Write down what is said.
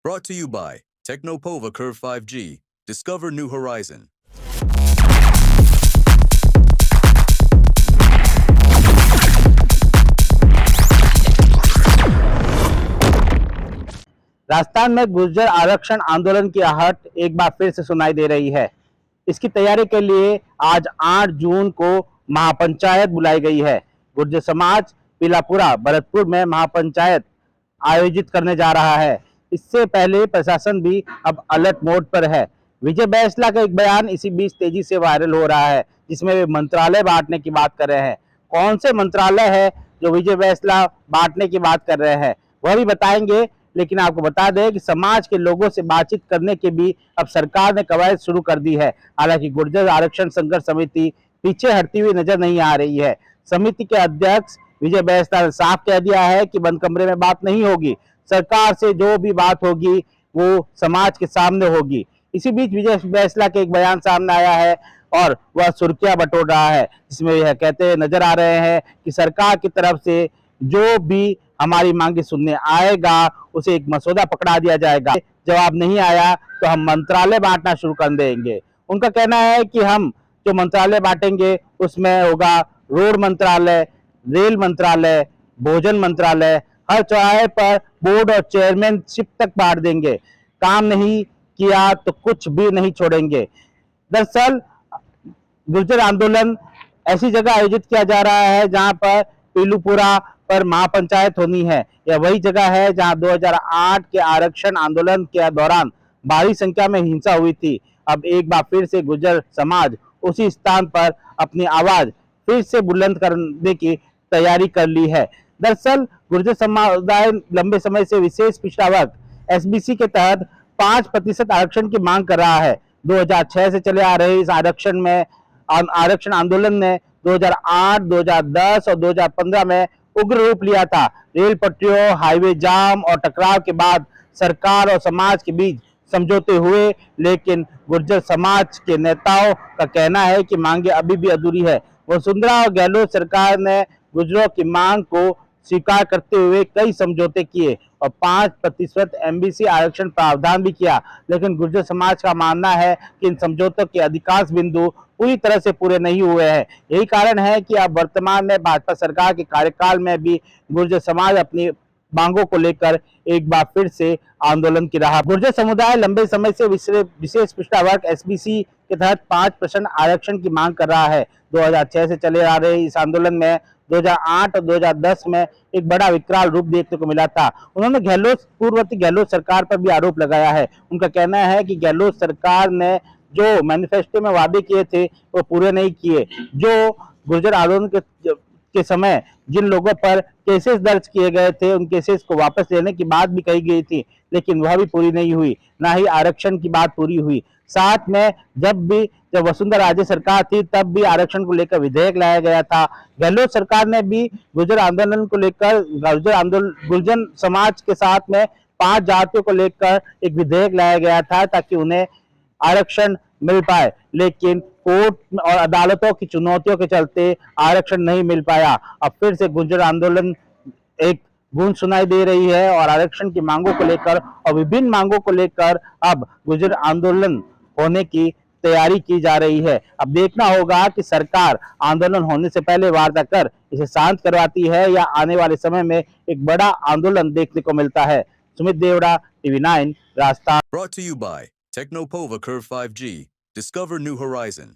Brought to you by Technopova Curve 5G. Discover new horizon. Rajasthan में गुर्जर आरक्षण आंदोलन की आहट एक बार फिर से सुनाई दे रही है। इसकी तैयारी के लिए आज 8 जून को महापंचायत बुलाई गई है। गुर्जर समाज पीलापुरा भरतपुर में महापंचायत आयोजित करने जा रहा है। इससे पहले प्रशासन भी अब अलर्ट मोड पर है। विजय बैंसला का एक बयान इसी बीच तेजी से वायरल हो रहा है, जिसमें वे मंत्रालय बांटने की बात कर रहे हैं। कौन से मंत्रालय है जो विजय बैंसला बांटने की बात कर रहे हैं, वह भी बताएंगे। लेकिन आपको बता दें कि समाज के लोगों से बातचीत करने के भी अब सरकार ने कवायद शुरू कर दी है। हालांकि गुर्जर आरक्षण संघर्ष समिति पीछे हटती हुई नजर नहीं आ रही है। समिति के अध्यक्ष विजय बैंसला ने साफ कह दिया है कि बंद कमरे में बात नहीं होगी। सरकार से जो भी बात होगी वो समाज के सामने होगी। इसी बीच विजय बैंसला के एक बयान सामने आया है और वह सुर्खियां बटोर रहा है, जिसमें यह कहते नजर आ रहे हैं कि सरकार की तरफ से जो भी हमारी मांगे सुनने आएगा उसे एक मसौदा पकड़ा दिया जाएगा। जवाब नहीं आया तो हम मंत्रालय बांटना शुरू कर देंगे। उनका कहना है कि हम जो मंत्रालय बांटेंगे उसमें होगा रोड मंत्रालय, रेल मंत्रालय, भोजन मंत्रालय, हर चौराहे पर बोर्ड और चेयरमैनशिप तक बांट देंगे। काम नहीं किया तो कुछ भी नहीं छोड़ेंगे। दरअसल गुर्जर आंदोलन ऐसी जगह आयोजित किया जा रहा है जहां पर पीलूपुरा पर महापंचायत होनी है। यह वही जगह है जहां 2008 के आरक्षण आंदोलन के दौरान भारी संख्या में हिंसा हुई थी। अब एक बार फिर से गुर्जर समाज उसी स्थान पर अपनी आवाज फिर से बुलंद करने की तैयारी कर ली है। दरअसल गुर्जर समुदाय लंबे समय से विशेष पिछड़ा वर्ग एसबीसी के तहत 5% आरक्षण की मांग कर रहा है। 2006 से चले आ रहे इस आरक्षण आंदोलन ने 2008, 2010 और 2015 में उग्र रूप लिया था। रेल पटरियों, हाईवे जाम और टकराव के बाद सरकार और समाज के बीच समझौते हुए, लेकिन गुर्जर समाज के नेताओं का कहना है कि मांगे अभी भी अधूरी है। वसुंधरा और गहलोत सरकार ने गुर्जरों की मांग को स्वीकार करते हुए कई समझौते किए और 5% एमबीसी आरक्षण प्रावधान भी किया, लेकिन गुर्जर समाज का मानना है कि इन समझौतों के अधिकांश बिंदु पूरी तरह से पूरे नहीं हुए हैं। यही कारण है कि अब वर्तमान में भाजपा सरकार के कार्यकाल में भी गुर्जर समाज अपनी मांगों को लेकर एक बार फिर से आंदोलन की राह। गुर्जर समुदाय लंबे समय से विशेष पिछड़ा वर्ग एसबीसी के तहत 5% आरक्षण की मांग कर रहा है। 2006 से चले आ रहे इस आंदोलन में 2008 और 2010 में एक बड़ा विकराल रूप देखने को मिला था। उन्होंने पूर्ववर्ती गहलोत सरकार पर भी आरोप लगाया है। उनका कहना है कि गहलोत सरकार ने जो मैनिफेस्टो में वादे किए थे वो पूरे नहीं किए। जो गुर्जर आंदोलन के समय जिन लोगों पर केसेस दर्ज किए गए थे उन केसेस को वापस लेने की बात भी कही गई थी, लेकिन वह भी पूरी नहीं हुई, ना ही आरक्षण की बात पूरी हुई। साथ में जब वसुंधरा राजे सरकार थी तब भी आरक्षण को लेकर विधेयक लाया गया था। गहलोत सरकार ने भी गुर्जर आंदोलन को लेकर गुर्जर समाज के साथ में 5 जातियों को लेकर एक विधेयक लाया गया था ताकि उन्हें आरक्षण मिल पाए, लेकिन कोर्ट और अदालतों की चुनौतियों के चलते आरक्षण नहीं मिल पाया। अब फिर से गुर्जर आंदोलन एक गूंज सुनाई दे रही है और आरक्षण की मांगों को लेकर और विभिन्न मांगों को लेकर अब गुर्जर आंदोलन होने की तैयारी की जा रही है। अब देखना होगा कि सरकार आंदोलन होने से पहले वार्ता कर इसे शांत करवाती है या आने वाले समय में एक बड़ा आंदोलन देखने को मिलता है। Sumit Devda, TV9, Rajasthan. Brought to you by Technopova Curve 5G. Discover new horizon.